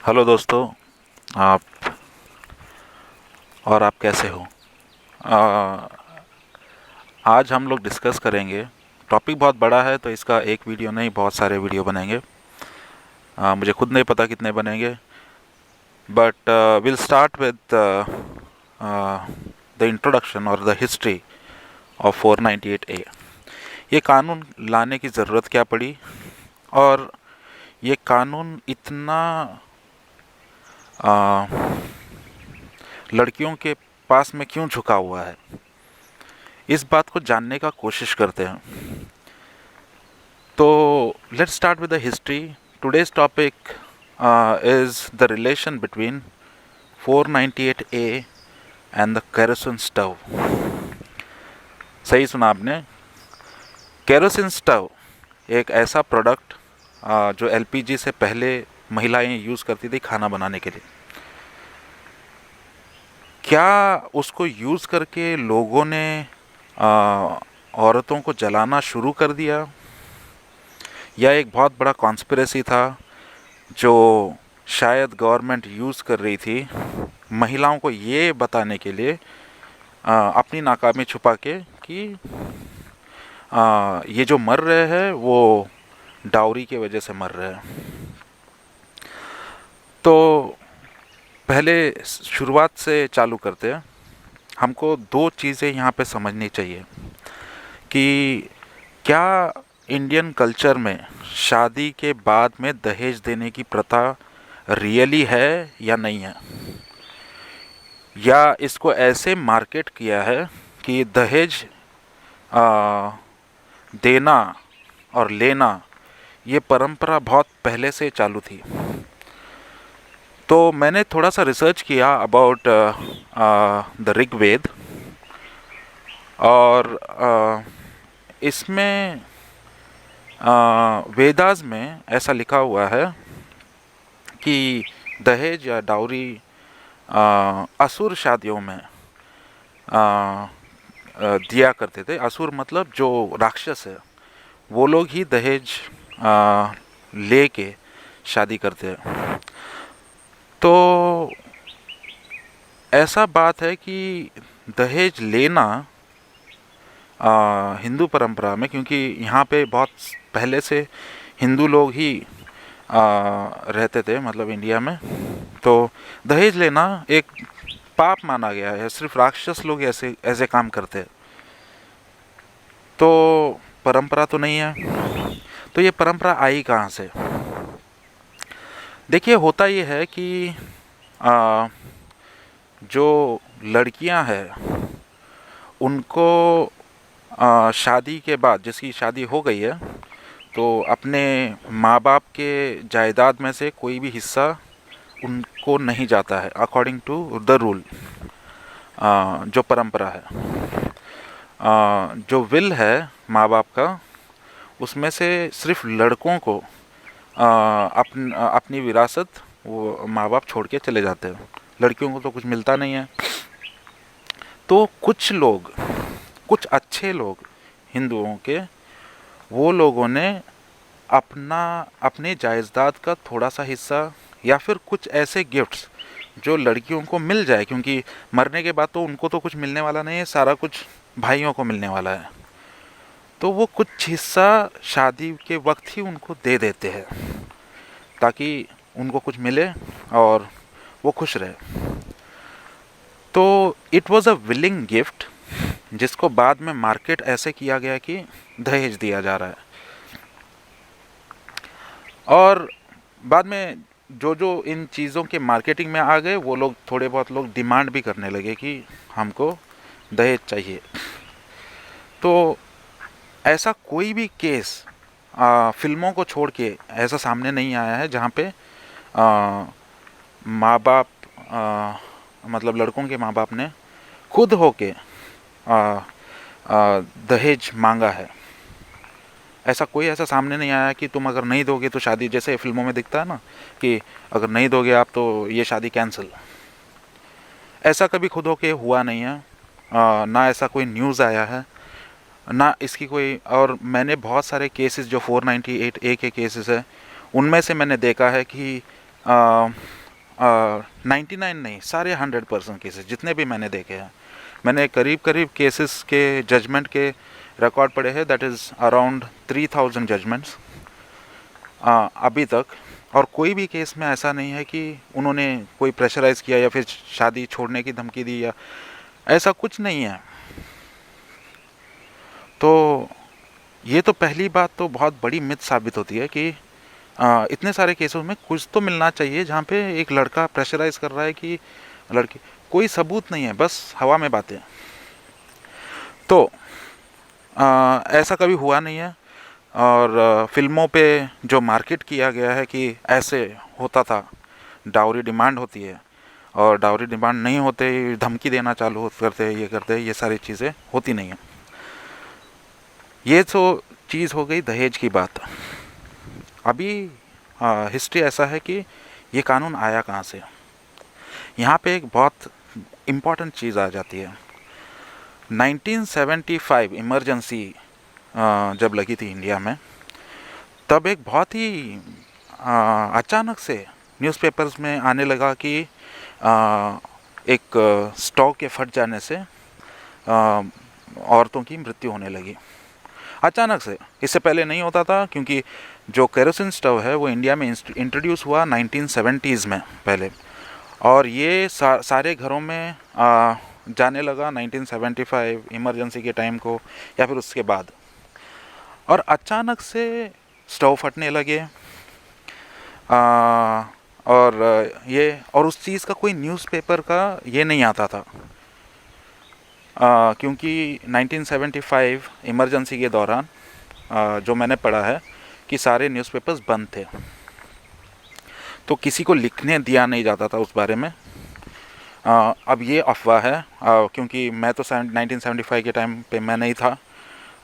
Hello दोस्तों। आप और आप कैसे हो? आ, आज हम लोग डिस्कस करेंगे। टॉपिक बहुत बड़ा है तो इसका एक वीडियो नहीं, बहुत सारे वीडियो बनेंगे। मुझे खुद नहीं पता कितने बनेंगे, but will start with the introduction और द हिस्ट्री ऑफ 498A। ये कानून लाने की ज़रूरत क्या पड़ी, और ये कानून इतना आ, लड़कियों के पास में क्यों झुका हुआ है, इस बात को जानने का कोशिश करते हैं। तो let's start with the history. Today's topic is the relation between 498A and the kerosene stove. सही सुना आपने। केरोसिन स्टव एक ऐसा प्रोडक्ट जो एलपीजी से पहले महिलाएं यूज़ करती थी खाना बनाने के लिए। क्या उसको यूज़ करके लोगों ने औरतों को जलाना शुरू कर दिया, यह एक बहुत बड़ा कॉन्स्पिरेसी था जो शायद गवर्नमेंट यूज़ कर रही थी महिलाओं को ये बताने के लिए, अपनी नाकामी छुपा के, कि ये जो मर रहे हैं वो डाउरी की वजह से मर रहे हैं। तो पहले शुरुआत से चालू करते हैं। हमको दो चीज़ें यहाँ पे समझनी चाहिए कि क्या इंडियन कल्चर में शादी के बाद में दहेज देने की प्रथा रियली है या नहीं है, या इसको ऐसे मार्केट किया है कि दहेज आ, देना और लेना ये परंपरा बहुत पहले से चालू थी। तो मैंने थोड़ा सा रिसर्च किया अबाउट द ऋग्वेद, और इसमें वेदास में ऐसा लिखा हुआ है कि दहेज या डाउरी असुर शादियों में दिया करते थे। असुर मतलब जो राक्षस है, वो लोग ही दहेज ले के शादी करते हैं। तो ऐसा बात है कि दहेज लेना हिंदू परंपरा में, क्योंकि यहाँ पे बहुत पहले से हिंदू लोग ही रहते थे, मतलब इंडिया में, तो दहेज लेना एक पाप माना गया है। सिर्फ राक्षस लोग ऐसे ऐसे काम करते हैं, तो परंपरा तो नहीं है। तो ये परंपरा आई कहाँ से? देखिए, होता ये है कि जो लड़कियां हैं उनको शादी के बाद, जिसकी शादी हो गई है, तो अपने माँ बाप के जायदाद में से कोई भी हिस्सा उनको नहीं जाता है, अकॉर्डिंग टू द रूल, जो परंपरा है। जो विल है माँ बाप का, उसमें से सिर्फ लड़कों को अपनी विरासत वो माँ बाप छोड़ के चले जाते हैं। लड़कियों को तो कुछ मिलता नहीं है। तो कुछ लोग, कुछ अच्छे लोग हिंदुओं के, वो लोगों ने अपने जायदाद का थोड़ा सा हिस्सा, या फिर कुछ ऐसे गिफ्ट्स जो लड़कियों को मिल जाए, क्योंकि मरने के बाद तो उनको तो कुछ मिलने वाला नहीं है, सारा कुछ भाइयों को मिलने वाला है, तो वो कुछ हिस्सा शादी के वक्त ही उनको दे देते हैं ताकि उनको कुछ मिले और वो खुश रहे। तो it was a willing gift, जिसको बाद में मार्केट ऐसे किया गया कि दहेज दिया जा रहा है। और बाद में जो जो इन चीज़ों के मार्केटिंग में आ गए, वो लोग थोड़े बहुत लोग डिमांड भी करने लगे कि हमको दहेज चाहिए। तो ऐसा कोई भी केस फिल्मों को छोड़ के ऐसा सामने नहीं आया है जहाँ पे माँ बाप, मतलब लड़कों के माँ बाप ने खुद होके दहेज मांगा है। ऐसा कोई ऐसा सामने नहीं आया कि तुम अगर नहीं दोगे तो शादी, जैसे फिल्मों में दिखता है ना कि अगर नहीं दोगे आप तो ये शादी कैंसिल। ऐसा कभी खुद होके हुआ नहीं है। ना ऐसा कोई न्यूज़ आया है, ना इसकी कोई। और मैंने बहुत सारे केसेस जो 498A के केसेस है, उनमें से मैंने देखा है कि 99 नहीं, सारे 100% केसेस जितने भी मैंने देखे हैं, मैंने करीब करीब केसेस के जजमेंट के रिकॉर्ड पढ़े हैं, दैट इज़ अराउंड 3000 जजमेंट्स अभी तक। और कोई भी केस में ऐसा नहीं है कि उन्होंने कोई प्रेशराइज़ किया या फिर शादी छोड़ने की धमकी दी, या ऐसा कुछ नहीं है। तो ये तो पहली बात तो बहुत बड़ी मिथ साबित होती है कि इतने सारे केसों में कुछ तो मिलना चाहिए जहाँ पे एक लड़का प्रेशराइज कर रहा है कि लड़की, कोई सबूत नहीं है, बस हवा में बातें। तो ऐसा कभी हुआ नहीं है। और फिल्मों पे जो मार्केट किया गया है कि ऐसे होता था, डाउरी डिमांड होती है और डाउरी डिमांड नहीं होते ही धमकी देना चालू करते, ये करते, ये सारी चीज़ें होती नहीं हैं। ये तो चीज़ हो गई दहेज की बात। अभी हिस्ट्री ऐसा है कि ये कानून आया कहाँ से। यहाँ पे एक बहुत इम्पॉर्टेंट चीज़ आ जाती है। 1975 इमरजेंसी जब लगी थी इंडिया में, तब एक बहुत ही अचानक से न्यूज़पेपर्स में आने लगा कि एक स्टोव के फट जाने से औरतों की मृत्यु होने लगी अचानक से। इससे पहले नहीं होता था, क्योंकि जो केरोसिन स्टोव है वो इंडिया में इंट्रोड्यूस हुआ 1970s में पहले, और ये सारे घरों में जाने लगा 1975 इमरजेंसी के टाइम को या फिर उसके बाद। और अचानक से स्टोव फटने लगे और उस चीज़ का कोई न्यूज़पेपर का ये नहीं आता था, क्योंकि 1975 इमरजेंसी के दौरान जो मैंने पढ़ा है कि सारे न्यूज़पेपर्स बंद थे, तो किसी को लिखने दिया नहीं जाता था उस बारे में। अब ये अफवाह है, क्योंकि मैं तो 1975 के टाइम पे मैं नहीं था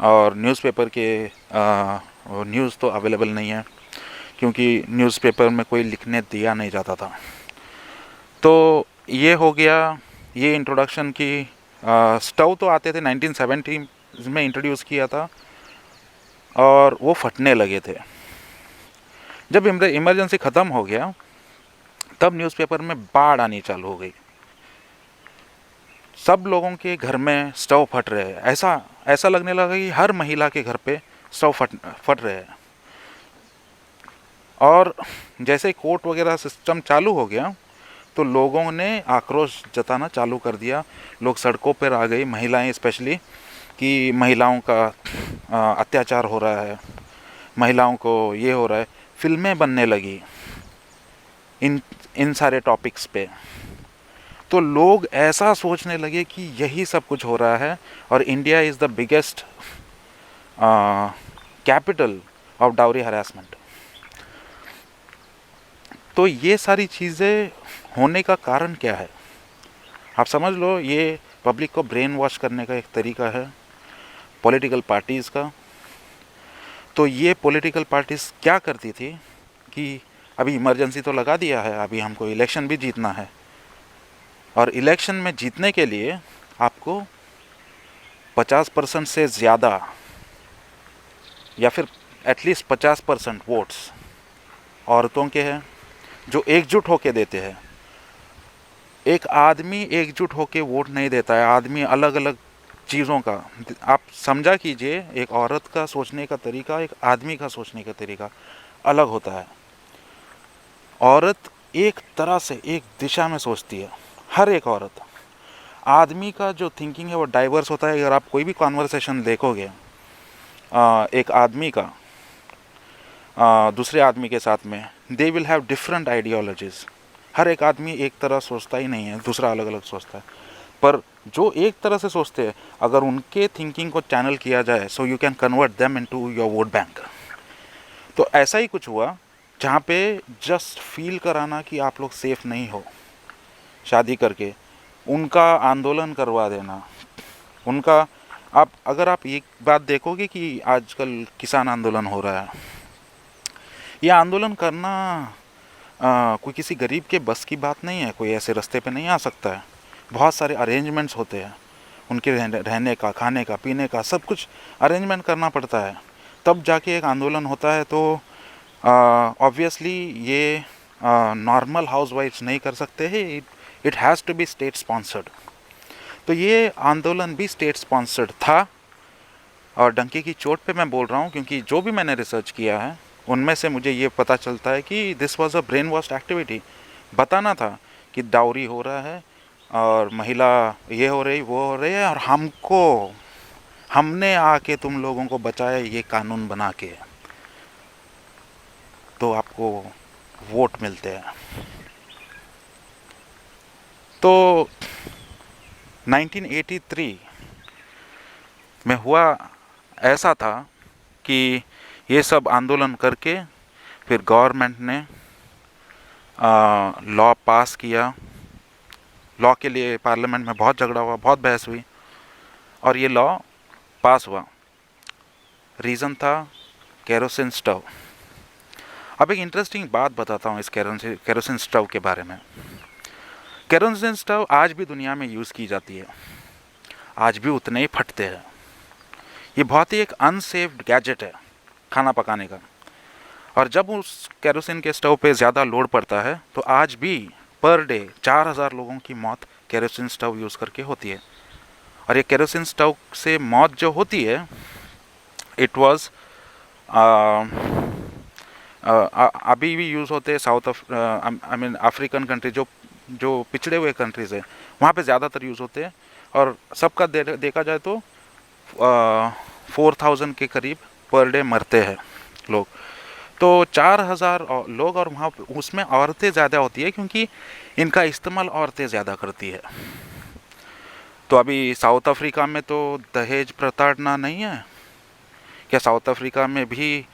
और न्यूज़पेपर के न्यूज़ तो अवेलेबल नहीं है, क्योंकि न्यूज़पेपर में कोई लिखने दिया नहीं जाता था। तो ये हो गया, ये इंट्रोडक्शन की। स्टोव तो आते थे 1970 में इंट्रोड्यूस किया था और वो फटने लगे थे। जब इमरजेंसी ख़त्म हो गया तब न्यूज़पेपर में बाढ़ आनी चालू हो गई। सब लोगों के घर में स्टोव फट रहे हैं, ऐसा लगने लगा कि हर महिला के घर पे स्टोव फट रहे हैं। और जैसे ही कोर्ट वगैरह सिस्टम चालू हो गया तो लोगों ने आक्रोश जताना चालू कर दिया। लोग सड़कों पर आ गई, महिलाएं स्पेशली, कि महिलाओं का अत्याचार हो रहा है, महिलाओं को ये हो रहा है। फिल्में बनने लगी इन सारे टॉपिक्स पे। तो लोग ऐसा सोचने लगे कि यही सब कुछ हो रहा है और India is the biggest capital of dowry harassment. तो ये सारी चीज़ें होने का कारण क्या है, आप समझ लो। ये पब्लिक को ब्रेन वॉश करने का एक तरीका है पॉलिटिकल पार्टीज़ का। तो ये पॉलिटिकल पार्टीज़ क्या करती थी कि अभी इमरजेंसी तो लगा दिया है, अभी हमको इलेक्शन भी जीतना है, और इलेक्शन में जीतने के लिए आपको 50% से ज़्यादा या फिर एटलीस्ट 50% वोट्स औरतों के हैं जो एकजुट होके देते हैं। एक आदमी एकजुट होके वोट नहीं देता है, आदमी अलग अलग चीज़ों का, आप समझा कीजिए, एक औरत का सोचने का तरीका, एक आदमी का सोचने का तरीका अलग होता है। औरत एक तरह से एक दिशा में सोचती है, हर एक औरत। आदमी का जो थिंकिंग है वो डाइवर्स होता है। अगर आप कोई भी कॉन्वर्सेशन देखोगे एक आदमी का दूसरे आदमी के साथ में, they will have different ideologies. हर एक आदमी एक तरह सोचता ही नहीं है, दूसरा अलग अलग सोचता है। पर जो एक तरह से सोचते हैं, अगर उनके थिंकिंग को चैनल किया जाए, so you can convert them into your vote bank. तो ऐसा ही कुछ हुआ जहाँ पे जस्ट फील कराना कि आप लोग सेफ नहीं हो शादी करके, उनका आंदोलन करवा देना। उनका अगर आप एक बात देखोगे कि आजकल किसान आंदोलन हो रहा है, ये आंदोलन करना कोई किसी गरीब के बस की बात नहीं है, कोई ऐसे रास्ते पे नहीं आ सकता है। बहुत सारे अरेंजमेंट्स होते हैं, उनके रहने का, खाने का, पीने का, सब कुछ अरेंजमेंट करना पड़ता है, तब जाके एक आंदोलन होता है। तो ऑब्वियसली ये नॉर्मल हाउसवाइफ्स नहीं कर सकते हैं, it has to be state sponsored. तो ये आंदोलन भी स्टेट स्पॉन्सर्ड था। और डंकी की चोट पे मैं बोल रहा हूँ, क्योंकि जो भी मैंने रिसर्च किया है उनमें से मुझे ये पता चलता है कि this was a brain wash activity. बताना था कि डाउरी हो रहा है और महिला ये हो रही वो हो रही है, और हमने आके तुम लोगों को बचाया ये कानून बना के, तो आपको वोट मिलते हैं। तो 1983 में हुआ ऐसा था कि ये सब आंदोलन करके फिर गवर्नमेंट ने लॉ पास किया। लॉ के लिए पार्लियामेंट में बहुत झगड़ा हुआ, बहुत बहस हुई, और ये लॉ पास हुआ। रीज़न था केरोसिन स्टोव। अब एक इंटरेस्टिंग बात बताता हूँ इस केरोसिन स्टोव के बारे में। केरोसिन स्टोव आज भी दुनिया में यूज़ की जाती है, आज भी उतने ही फटते हैं। ये बहुत ही एक अनसेफ्ड गैजेट है खाना पकाने का। और जब उस केरोसिन के स्टोव पे ज़्यादा लोड पड़ता है तो आज भी पर डे 4000 लोगों की मौत केरोसिन स्टोव यूज़ करके होती है। और ये केरोसिन स्टोव से मौत जो होती है, इट वाज अभी भी यूज़ होते हैं south I mean African country, जो जो पिछड़े हुए कंट्रीज़ है वहाँ पे ज़्यादातर यूज़ होते हैं। और सबका देखा जाए तो 4000 के करीब पर डे मरते हैं लोग। तो 4000 लोग, और वहाँ उसमें औरतें ज़्यादा होती है क्योंकि इनका इस्तेमाल औरतें ज़्यादा करती है। तो अभी साउथ अफ्रीका में तो दहेज प्रताड़ना नहीं है क्या? साउथ अफ्रीका में भी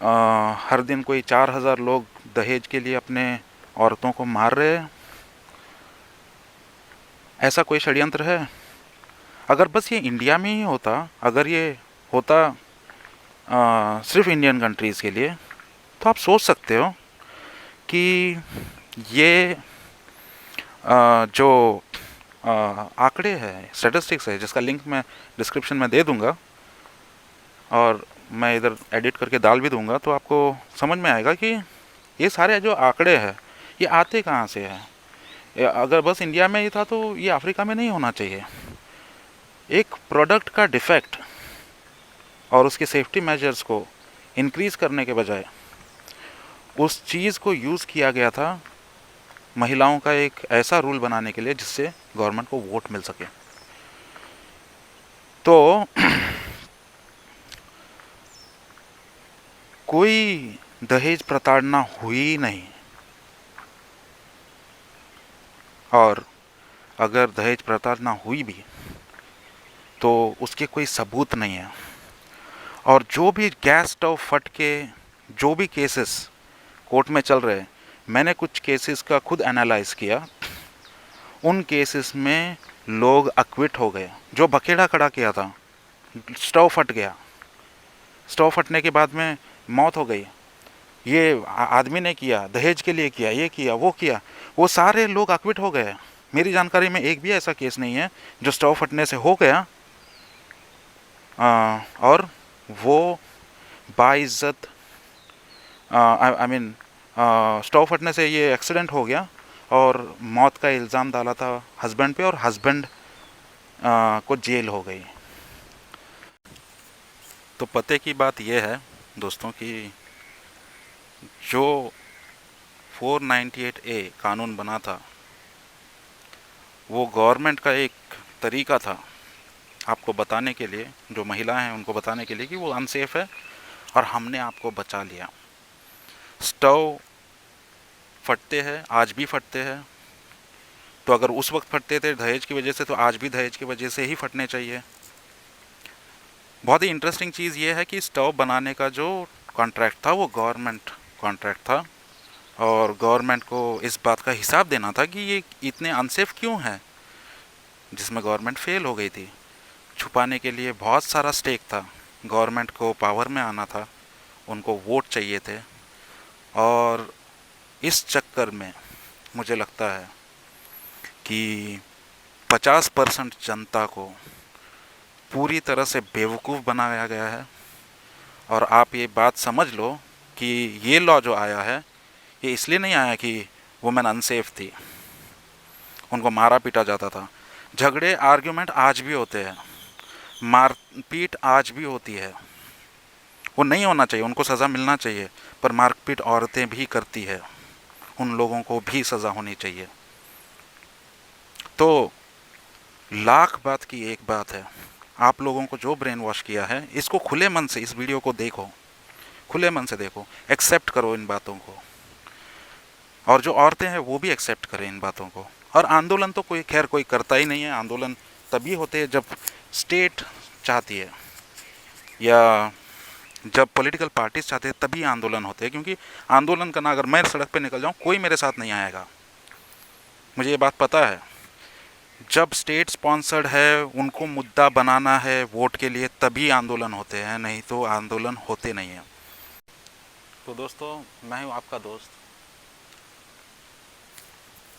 हर दिन कोई 4000 लोग दहेज के लिए अपने औरतों को मार रहे हैं। ऐसा कोई षड्यंत्र है? अगर बस ये इंडिया में ही होता, अगर ये होता सिर्फ इंडियन कंट्रीज़ के लिए, तो आप सोच सकते हो कि ये जो आंकड़े हैं, स्टैटिस्टिक्स है, जिसका लिंक मैं डिस्क्रिप्शन में दे दूंगा और मैं इधर एडिट करके डाल भी दूंगा, तो आपको समझ में आएगा कि ये सारे जो आंकड़े हैं ये आते कहाँ से हैं। अगर बस इंडिया में ही था तो ये अफ्रीका में नहीं होना चाहिए। एक प्रोडक्ट का डिफेक्ट और उसके सेफ्टी मेजर्स को इंक्रीज़ करने के बजाय उस चीज़ को यूज़ किया गया था महिलाओं का एक ऐसा रूल बनाने के लिए जिससे गवर्नमेंट को वोट मिल सके। तो कोई दहेज प्रताड़ना हुई नहीं, और अगर दहेज प्रताड़ना हुई भी तो उसके कोई सबूत नहीं है। और जो भी गैस स्टोव फट के जो भी केसेस कोर्ट में चल रहे हैं, मैंने कुछ केसेस का खुद एनालाइज किया। उन केसेस में लोग अक्विट हो गए। जो बखेड़ा खड़ा किया था, स्टोव फट गया, स्टोव फटने के बाद में मौत हो गई, ये आदमी ने किया, दहेज के लिए किया, ये किया, वो किया, वो सारे लोग अक्विट हो गए। मेरी जानकारी में एक भी ऐसा केस नहीं है जो स्टोव फटने से हो गया और वो बाइज्जत, आई मीन स्टोव फटने से ये एक्सीडेंट हो गया और मौत का इल्ज़ाम डाला था हस्बैंड पे, और हस्बैंड को जेल हो गई। तो पते की बात यह है दोस्तों कि जो 498A कानून बना था वो गवर्नमेंट का एक तरीका था आपको बताने के लिए, जो महिलाएं हैं उनको बताने के लिए कि वो अनसेफ है, और हमने आपको बचा लिया। स्टोव फटते हैं, आज भी फटते हैं। तो अगर उस वक्त फटते थे दहेज की वजह से, तो आज भी दहेज की वजह से ही फटने चाहिए। बहुत ही इंटरेस्टिंग चीज़ ये है कि स्टोव बनाने का जो कॉन्ट्रैक्ट था वो गवर्नमेंट कॉन्ट्रैक्ट था, और गवर्नमेंट को इस बात का हिसाब देना था कि ये इतने अनसेफ क्यों हैं, जिसमें गवर्नमेंट फेल हो गई थी। छुपाने के लिए बहुत सारा स्टेक था। गवर्नमेंट को पावर में आना था, उनको वोट चाहिए थे, और इस चक्कर में मुझे लगता है कि 50% जनता को पूरी तरह से बेवकूफ़ बनाया गया है। और आप ये बात समझ लो कि ये लॉ जो आया है ये इसलिए नहीं आया कि वुमेन अनसेफ थी, उनको मारा पीटा जाता था। झगड़े आर्ग्यूमेंट आज भी होते हैं, मारपीट आज भी होती है। वो नहीं होना चाहिए, उनको सज़ा मिलना चाहिए, पर मारपीट औरतें भी करती है, उन लोगों को भी सज़ा होनी चाहिए। तो लाख बात की एक बात है, आप लोगों को जो ब्रेन वॉश किया है, इसको खुले मन से, इस वीडियो को देखो, खुले मन से देखो, एक्सेप्ट करो इन बातों को, और जो औरतें हैं वो भी एक्सेप्ट करें इन बातों को। और आंदोलन तो कोई खैर कोई करता ही नहीं है, आंदोलन तभी होते हैं जब स्टेट चाहती है या जब पॉलिटिकल पार्टीज चाहते हैं, तभी आंदोलन होते हैं। क्योंकि आंदोलन करना, अगर मैं सड़क पे निकल जाऊं, कोई मेरे साथ नहीं आएगा, मुझे ये बात पता है। जब स्टेट स्पॉन्सर्ड है, उनको मुद्दा बनाना है वोट के लिए, तभी आंदोलन होते हैं, नहीं तो आंदोलन होते नहीं हैं। तो दोस्तों, मैं हूँ आपका दोस्त,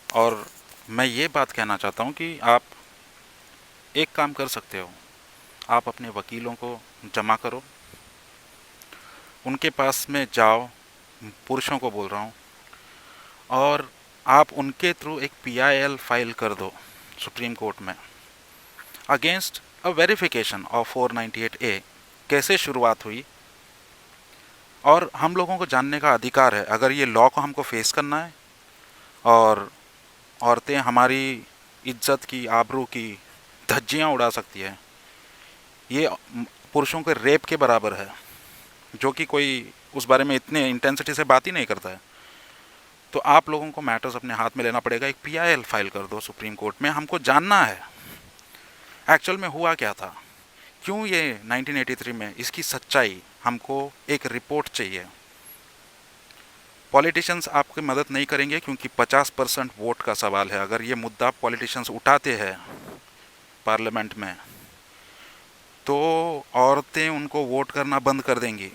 और मैं ये बात कहना चाहता हूँ कि आप एक काम कर सकते हो, आप अपने वकीलों को जमा करो, उनके पास में जाओ, पुरुषों को बोल रहा हूँ, और आप उनके थ्रू एक PIL फाइल कर दो सुप्रीम कोर्ट में against a verification of 498A। कैसे शुरुआत हुई, और हम लोगों को जानने का अधिकार है। अगर ये लॉ को हमको फेस करना है, और औरतें हमारी इज्जत की, आबरू की धज्जियाँ उड़ा सकती है, ये पुरुषों के रेप के बराबर है, जो कि कोई उस बारे में इतने इंटेंसिटी से बात ही नहीं करता है। तो आप लोगों को मैटर्स अपने हाथ में लेना पड़ेगा, एक PIL फाइल कर दो सुप्रीम कोर्ट में। हमको जानना है एक्चुअल में हुआ क्या था, क्यों ये 1983 में, इसकी सच्चाई, हमको एक रिपोर्ट चाहिए। पॉलिटिशियंस आपकी मदद नहीं करेंगे, क्योंकि 50% वोट का सवाल है। अगर ये मुद्दा पॉलिटिशियंस उठाते हैं पार्लियामेंट में, तो औरतें उनको वोट करना बंद कर देंगी,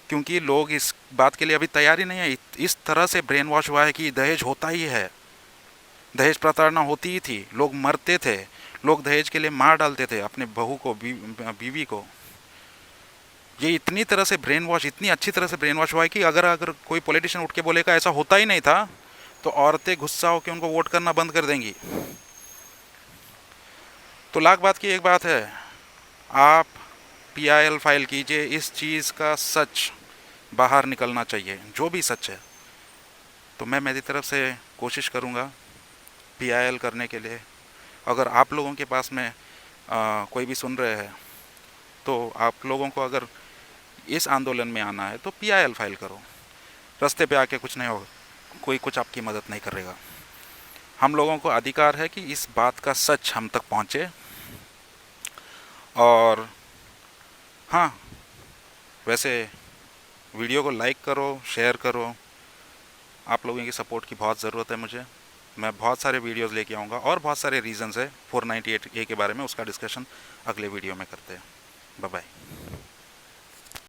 क्योंकि लोग इस बात के लिए अभी तैयार ही नहीं है। इस तरह से ब्रेन वॉश हुआ है कि दहेज होता ही है, दहेज प्रताड़ना होती ही थी, लोग मरते थे, लोग दहेज के लिए मार डालते थे अपने बहू को, बीवी को। ये इतनी तरह से ब्रेन वॉश, इतनी अच्छी तरह से ब्रेन वॉश हुआ है कि अगर अगर कोई पॉलिटिशियन उठ के बोलेगा ऐसा होता ही नहीं था, तो औरतें गुस्सा होकर उनको वोट करना बंद कर देंगी। तो लाख बात की एक बात है, आप PIL फाइल कीजिए, इस चीज़ का सच बाहर निकलना चाहिए, जो भी सच है। तो मैं मेरी तरफ से कोशिश करूँगा PIL करने के लिए। अगर आप लोगों के पास में कोई भी सुन रहे हैं, तो आप लोगों को अगर इस आंदोलन में आना है तो PIL फाइल करो। रास्ते पे आके कुछ नहीं होगा, कोई कुछ आपकी मदद नहीं करेगा। हम लोगों को अधिकार है कि इस बात का सच हम तक पहुँचे। और हाँ, वैसे वीडियो को लाइक करो, शेयर करो, आप लोगों की सपोर्ट की बहुत ज़रूरत है मुझे। मैं बहुत सारे वीडियोस लेके आऊँगा, और बहुत सारे रीज़न्स है 498A के बारे में, उसका डिस्कशन अगले वीडियो में करते हैं। Bye bye.